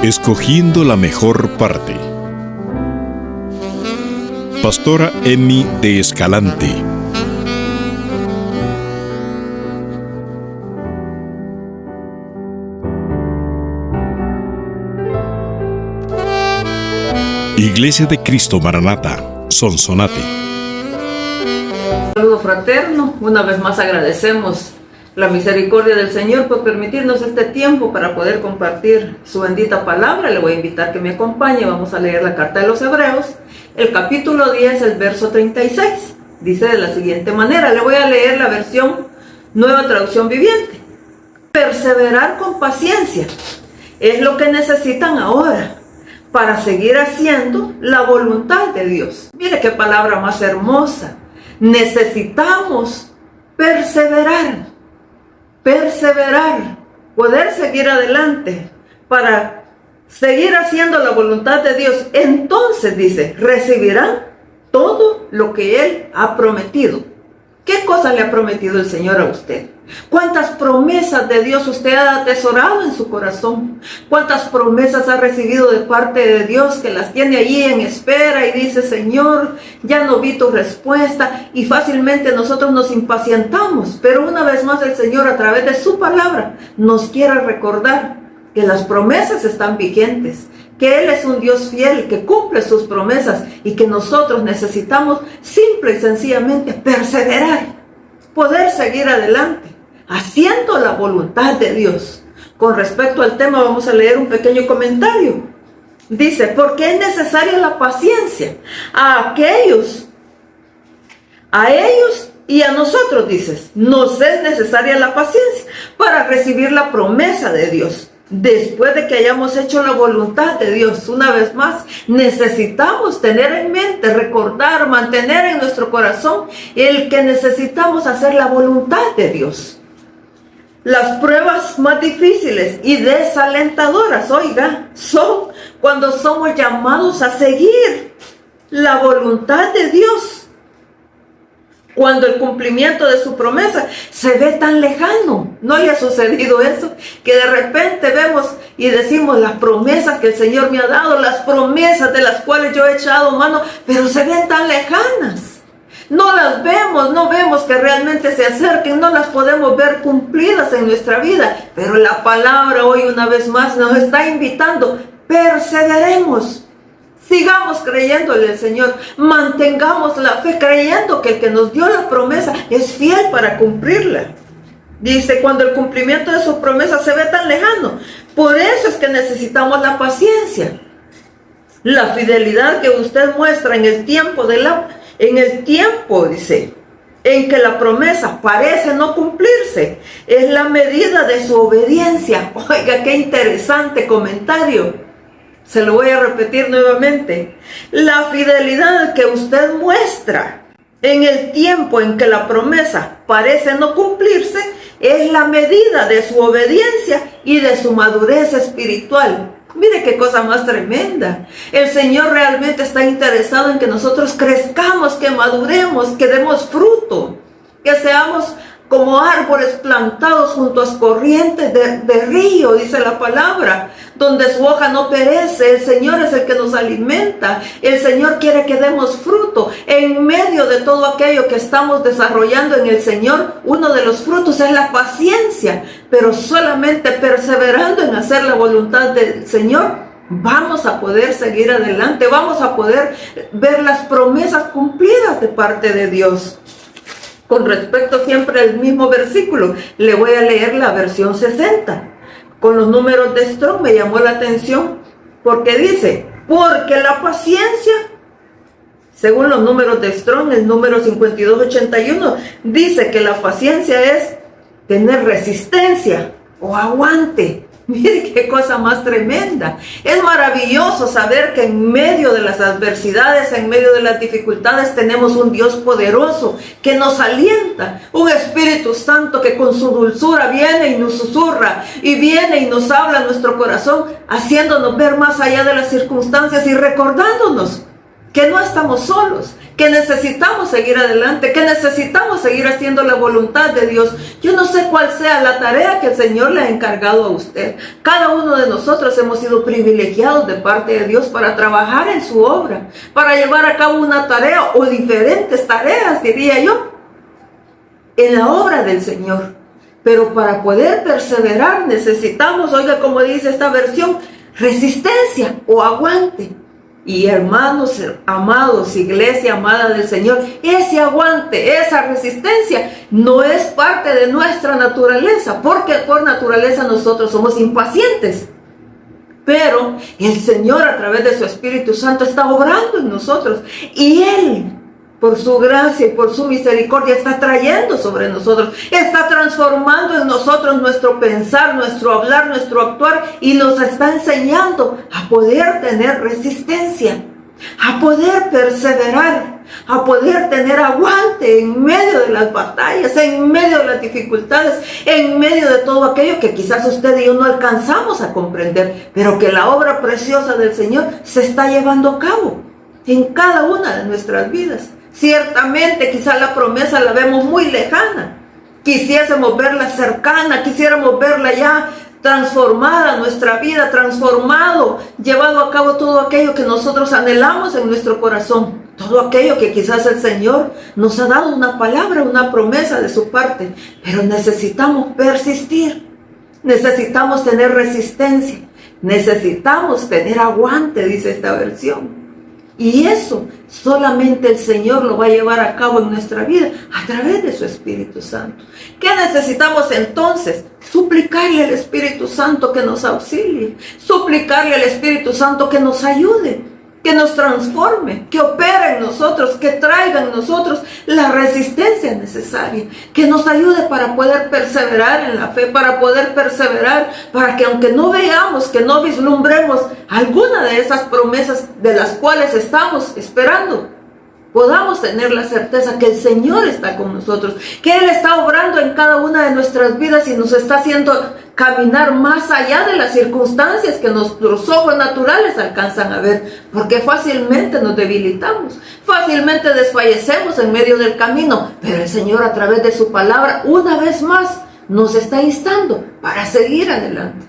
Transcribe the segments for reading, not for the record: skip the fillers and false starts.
Escogiendo la mejor parte. Pastora Emi de Escalante. Iglesia de Cristo Maranata, Sonsonate. Un saludo fraterno. Una vez más agradecemos la misericordia del Señor por permitirnos este tiempo para poder compartir su bendita palabra. Le voy a invitar que me acompañe. Vamos a leer la carta de los Hebreos, el capítulo 10, el verso 36. Dice de la siguiente manera, le voy a leer la versión Nueva Traducción Viviente. Perseverar con paciencia es lo que necesitan ahora para seguir haciendo la voluntad de Dios. Mire qué palabra más hermosa. Necesitamos perseverar, poder seguir adelante para seguir haciendo la voluntad de Dios. Entonces dice, recibirán todo lo que Él ha prometido. ¿Qué cosa le ha prometido el Señor a usted? ¿Cuántas promesas de Dios usted ha atesorado en su corazón? ¿Cuántas promesas ha recibido de parte de Dios que las tiene allí en espera y dice, Señor, ya no vi tu respuesta? Y fácilmente nosotros nos impacientamos, pero una vez más el Señor a través de su palabra nos quiere recordar que las promesas están vigentes, que Él es un Dios fiel, que cumple sus promesas y que nosotros necesitamos simple y sencillamente perseverar, poder seguir adelante, haciendo la voluntad de Dios. Con respecto al tema vamos a leer un pequeño comentario. Dice, porque es necesaria la paciencia a ellos y a nosotros, dices, nos es necesaria la paciencia para recibir la promesa de Dios. Después de que hayamos hecho la voluntad de Dios, una vez más, necesitamos tener en mente, recordar, mantener en nuestro corazón el que necesitamos hacer la voluntad de Dios. Las pruebas más difíciles y desalentadoras, oiga, son cuando somos llamados a seguir la voluntad de Dios. Cuando el cumplimiento de su promesa se ve tan lejano. ¿No le ha sucedido eso? Que de repente vemos y decimos las promesas que el Señor me ha dado, las promesas de las cuales yo he echado mano, pero se ven tan lejanas. No las vemos, no vemos que realmente se acerquen, no las podemos ver cumplidas en nuestra vida. Pero la palabra hoy una vez más nos está invitando, perseveremos. Sigamos creyéndole al Señor, mantengamos la fe creyendo que el que nos dio la promesa es fiel para cumplirla. Dice, cuando el cumplimiento de su promesa se ve tan lejano, por eso es que necesitamos la paciencia. La fidelidad que usted muestra en el tiempo, dice, en que la promesa parece no cumplirse, es la medida de su obediencia. Oiga, qué interesante comentario. Se lo voy a repetir nuevamente. La fidelidad que usted muestra en el tiempo en que la promesa parece no cumplirse es la medida de su obediencia y de su madurez espiritual. Mire qué cosa más tremenda. El Señor realmente está interesado en que nosotros crezcamos, que maduremos, que demos fruto, que seamos como árboles plantados junto a corrientes de río, dice la palabra, donde su hoja no perece. El Señor es el que nos alimenta. El Señor quiere que demos fruto. En medio de todo aquello que estamos desarrollando en el Señor, uno de los frutos es la paciencia. Pero solamente perseverando en hacer la voluntad del Señor, vamos a poder seguir adelante. Vamos a poder ver las promesas cumplidas de parte de Dios. Con respecto siempre al mismo versículo, le voy a leer la versión 60. Con los números de Strong me llamó la atención porque dice, porque la paciencia, según los números de Strong, el número 5281, dice que la paciencia es tener resistencia o aguante. Mire qué cosa más tremenda. Es maravilloso saber que en medio de las adversidades, en medio de las dificultades, tenemos un Dios poderoso que nos alienta. Un Espíritu Santo que con su dulzura viene y nos susurra y viene y nos habla a nuestro corazón, haciéndonos ver más allá de las circunstancias y recordándonos que no estamos solos, que necesitamos seguir adelante, que necesitamos seguir haciendo la voluntad de Dios. Yo no sé cuál sea la tarea que el Señor le ha encargado a usted. Cada uno de nosotros hemos sido privilegiados de parte de Dios para trabajar en su obra, para llevar a cabo una tarea o diferentes tareas, diría yo, en la obra del Señor. Pero para poder perseverar necesitamos, oiga como dice esta versión, resistencia o aguante. Y hermanos amados, iglesia amada del Señor, ese aguante, esa resistencia no es parte de nuestra naturaleza, porque por naturaleza nosotros somos impacientes. Pero el Señor a través de su Espíritu Santo está obrando en nosotros y Él, por su gracia y por su misericordia, está trayendo sobre nosotros, está transformando en nosotros nuestro pensar, nuestro hablar, nuestro actuar, y nos está enseñando a poder tener resistencia, a poder perseverar, a poder tener aguante en medio de las batallas, en medio de las dificultades, en medio de todo aquello que quizás usted y yo no alcanzamos a comprender, pero que la obra preciosa del Señor se está llevando a cabo en cada una de nuestras vidas. Ciertamente quizás la promesa la vemos muy lejana, quisiésemos verla cercana, quisiéramos verla ya transformada, nuestra vida transformado, llevado a cabo todo aquello que nosotros anhelamos en nuestro corazón, todo aquello que quizás el Señor nos ha dado una palabra, una promesa de su parte, pero necesitamos persistir, necesitamos tener resistencia, necesitamos tener aguante, dice esta versión. Y eso solamente el Señor lo va a llevar a cabo en nuestra vida a través de su Espíritu Santo. ¿Qué necesitamos entonces? Suplicarle al Espíritu Santo que nos auxilie, suplicarle al Espíritu Santo que nos ayude, que nos transforme, que opere en nosotros, que traiga en nosotros la resistencia necesaria, que nos ayude para poder perseverar en la fe, para poder perseverar, para que aunque no veamos, que no vislumbremos alguna de esas promesas de las cuales estamos esperando, podamos tener la certeza que el Señor está con nosotros, que Él está obrando en cada una de nuestras vidas y nos está haciendo caminar más allá de las circunstancias que nuestros ojos naturales alcanzan a ver, porque fácilmente nos debilitamos, fácilmente desfallecemos en medio del camino, pero el Señor a través de su palabra una vez más nos está instando para seguir adelante,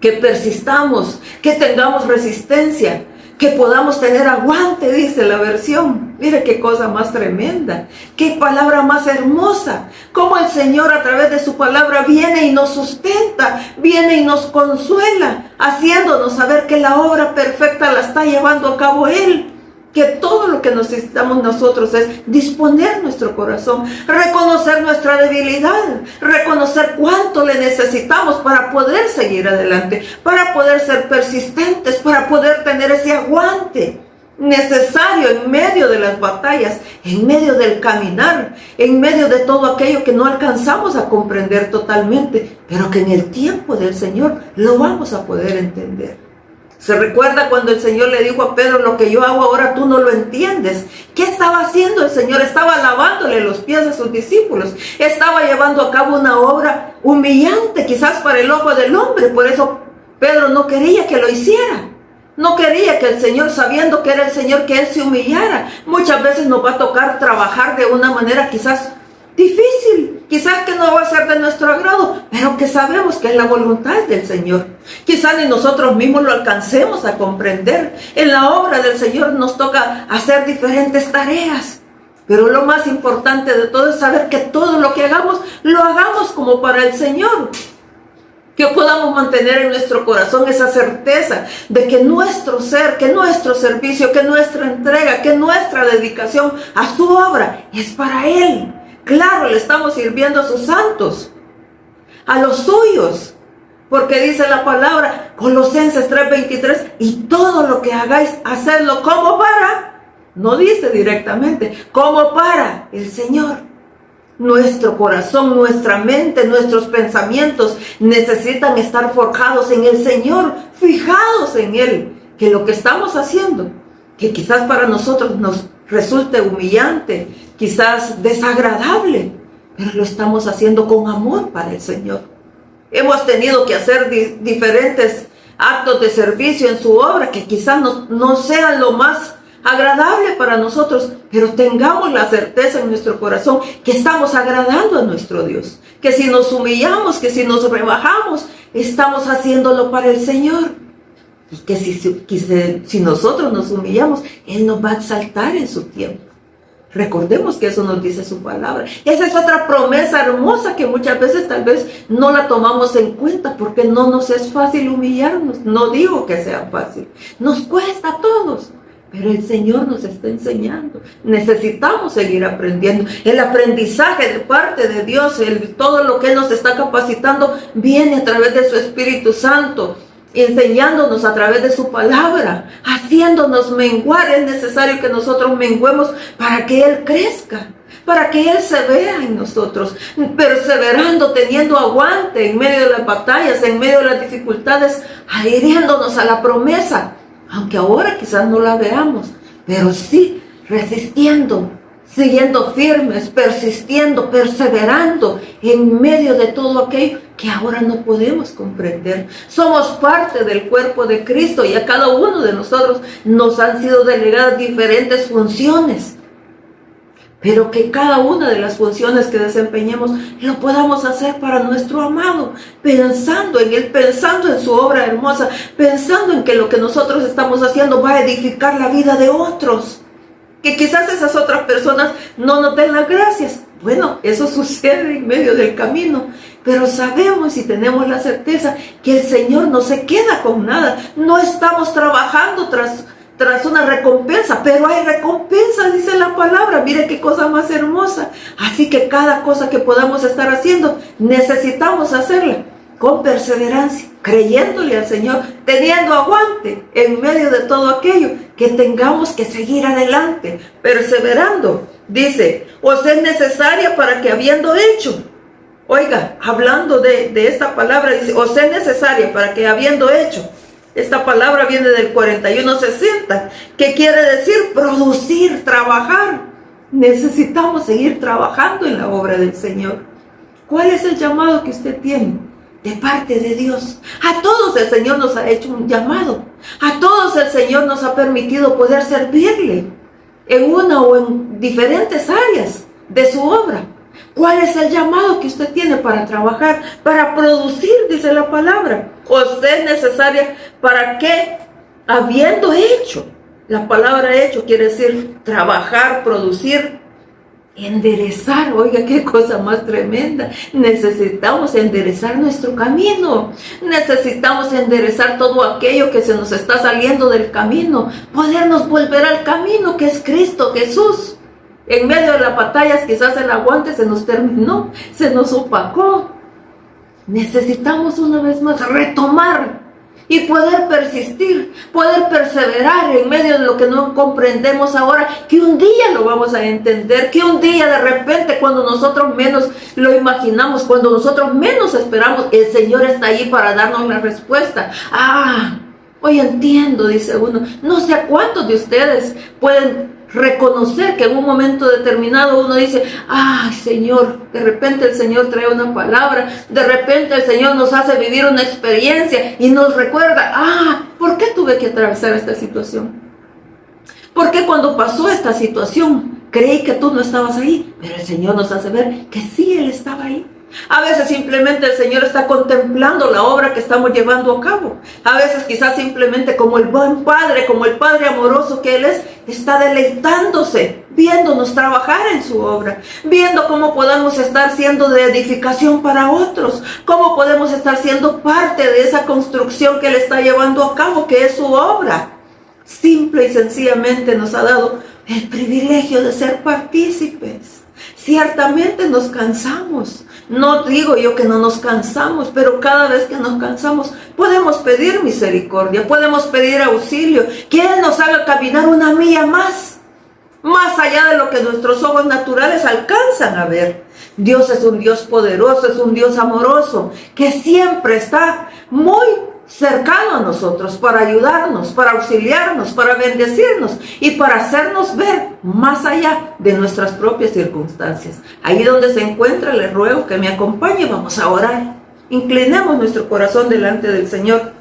que persistamos, que tengamos resistencia, que podamos tener aguante, dice la versión. Mire qué cosa más tremenda, qué palabra más hermosa, cómo el Señor a través de su palabra viene y nos sustenta, viene y nos consuela, haciéndonos saber que la obra perfecta la está llevando a cabo Él, que todo lo que necesitamos nosotros es disponer nuestro corazón, reconocer nuestra debilidad, reconocer cuánto le necesitamos para poder seguir adelante, para poder ser persistentes, para poder tener ese aguante necesario en medio de las batallas, en medio del caminar, en medio de todo aquello que no alcanzamos a comprender totalmente, pero que en el tiempo del Señor lo vamos a poder entender. ¿Se recuerda cuando el Señor le dijo a Pedro, lo que yo hago ahora tú no lo entiendes? ¿Qué estaba haciendo el Señor? Estaba lavándole los pies a sus discípulos. Estaba llevando a cabo una obra humillante, quizás para el ojo del hombre. Por eso Pedro no quería que lo hiciera. No quería que el Señor, sabiendo que era el Señor, que Él se humillara. Muchas veces nos va a tocar trabajar de una manera quizás difícil, quizás que no va a ser de nuestro agrado, pero que sabemos que es la voluntad del Señor. Quizás ni nosotros mismos lo alcancemos a comprender. En la obra del Señor nos toca hacer diferentes tareas, pero lo más importante de todo es saber que todo lo que hagamos, lo hagamos como para el Señor. Que podamos mantener en nuestro corazón esa certeza de que nuestro ser, que nuestro servicio, que nuestra entrega, que nuestra dedicación a su obra es para Él. Claro, le estamos sirviendo a sus santos, a los suyos, porque dice la palabra, Colosenses 3:23, y todo lo que hagáis, hacedlo como para, no dice directamente, como para el Señor. Nuestro corazón, nuestra mente, nuestros pensamientos necesitan estar forjados en el Señor, fijados en Él, que lo que estamos haciendo, que quizás para nosotros nos resulte humillante, quizás desagradable, pero lo estamos haciendo con amor para el Señor. Hemos tenido que hacer diferentes actos de servicio en su obra que quizás no sean lo más agradable para nosotros, pero tengamos la certeza en nuestro corazón que estamos agradando a nuestro Dios, que si nos humillamos, que si nos rebajamos, estamos haciéndolo para el Señor, y que si nosotros nos humillamos, Él nos va a exaltar en su tiempo. Recordemos que eso nos dice su palabra. Esa es otra promesa hermosa que muchas veces tal vez no la tomamos en cuenta porque no nos es fácil humillarnos. No digo que sea fácil, nos cuesta a todos, pero el Señor nos está enseñando. Necesitamos seguir aprendiendo. El aprendizaje de parte de Dios, todo lo que Él nos está capacitando, viene a través de su Espíritu Santo, enseñándonos a través de su palabra, haciéndonos menguar. Es necesario que nosotros menguemos para que Él crezca, para que Él se vea en nosotros, perseverando, teniendo aguante en medio de las batallas, en medio de las dificultades, adhiriéndonos a la promesa, aunque ahora quizás no la veamos, pero sí resistiendo, siguiendo firmes, persistiendo, perseverando en medio de todo aquello que ahora no podemos comprender. Somos parte del cuerpo de Cristo y a cada uno de nosotros nos han sido delegadas diferentes funciones, pero que cada una de las funciones que desempeñemos lo podamos hacer para nuestro amado, pensando en Él, pensando en su obra hermosa, pensando en que lo que nosotros estamos haciendo va a edificar la vida de otros. Que quizás esas otras personas no nos den las gracias. Bueno, eso sucede en medio del camino, pero sabemos y tenemos la certeza que el Señor no se queda con nada. No estamos trabajando tras una recompensa, pero hay recompensa, dice la palabra. Mire qué cosa más hermosa. Así que cada cosa que podamos estar haciendo, necesitamos hacerla con perseverancia, creyéndole al Señor, teniendo aguante en medio de todo aquello, que tengamos que seguir adelante, perseverando. Dice, os es necesaria para que habiendo hecho, oiga, hablando de esta palabra, dice, os es necesaria para que habiendo hecho. Esta palabra viene del 4160, que quiere decir producir, trabajar. Necesitamos seguir trabajando en la obra del Señor. ¿Cuál es el llamado que usted tiene? De parte de Dios. A todos el Señor nos ha hecho un llamado. A todos el Señor nos ha permitido poder servirle en una o en diferentes áreas de su obra. ¿Cuál es el llamado que usted tiene para trabajar, para producir? Dice la palabra. Os es necesaria para que, habiendo hecho, la palabra hecho quiere decir trabajar, producir, enderezar. Oiga, qué cosa más tremenda. Necesitamos enderezar nuestro camino, necesitamos enderezar todo aquello que se nos está saliendo del camino, podernos volver al camino que es Cristo Jesús. En medio de las batallas quizás el aguante se nos terminó, se nos opacó. Necesitamos una vez más retomar y poder persistir, poder perseverar en medio de lo que no comprendemos ahora, que un día lo vamos a entender, que un día de repente, cuando nosotros menos lo imaginamos, cuando nosotros menos esperamos, el Señor está ahí para darnos la respuesta. Hoy entiendo, dice uno. No sé a cuántos de ustedes pueden reconocer que en un momento determinado uno dice, ay Señor, de repente el Señor trae una palabra, de repente el Señor nos hace vivir una experiencia y nos recuerda, ¿por qué tuve que atravesar esta situación? ¿Por qué cuando pasó esta situación creí que tú no estabas ahí? Pero el Señor nos hace ver que sí, Él estaba ahí. A veces simplemente el Señor está contemplando la obra que estamos llevando a cabo. A veces quizás simplemente como el buen Padre, como el Padre amoroso que Él es, está deleitándose, viéndonos trabajar en su obra, viendo cómo podemos estar siendo de edificación para otros, cómo podemos estar siendo parte de esa construcción que Él está llevando a cabo, que es su obra. Simple y sencillamente nos ha dado el privilegio de ser partícipes. Ciertamente nos cansamos. No digo yo que no nos cansamos, pero cada vez que nos cansamos podemos pedir misericordia, podemos pedir auxilio, que Él nos haga caminar una milla más allá de lo que nuestros ojos naturales alcanzan a ver. Dios es un Dios poderoso, es un Dios amoroso, que siempre está muy cercano a nosotros para ayudarnos, para auxiliarnos, para bendecirnos y para hacernos ver más allá de nuestras propias circunstancias. Ahí donde se encuentra, le ruego que me acompañe. Vamos a orar. Inclinemos nuestro corazón delante del Señor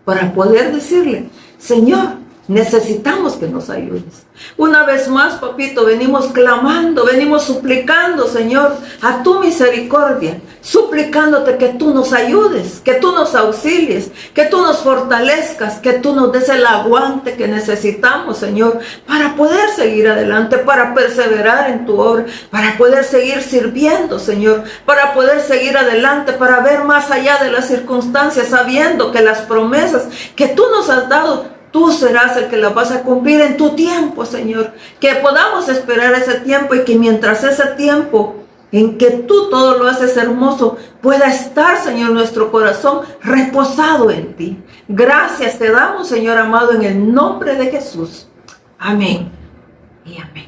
para poder decirle, Señor, Necesitamos que nos ayudes. Una vez más, papito, venimos clamando, venimos suplicando, Señor, a tu misericordia, suplicándote que tú nos ayudes, que tú nos auxilies, que tú nos fortalezcas, que tú nos des el aguante que necesitamos, Señor, para poder seguir adelante, para perseverar en tu obra, para poder seguir sirviendo, Señor, para poder seguir adelante, para ver más allá de las circunstancias, sabiendo que las promesas que tú nos has dado, tú serás el que las vas a cumplir en tu tiempo, Señor. Que podamos esperar ese tiempo y que mientras ese tiempo en que tú todo lo haces hermoso pueda estar, Señor, nuestro corazón reposado en ti. Gracias te damos, Señor amado, en el nombre de Jesús. Amén y amén.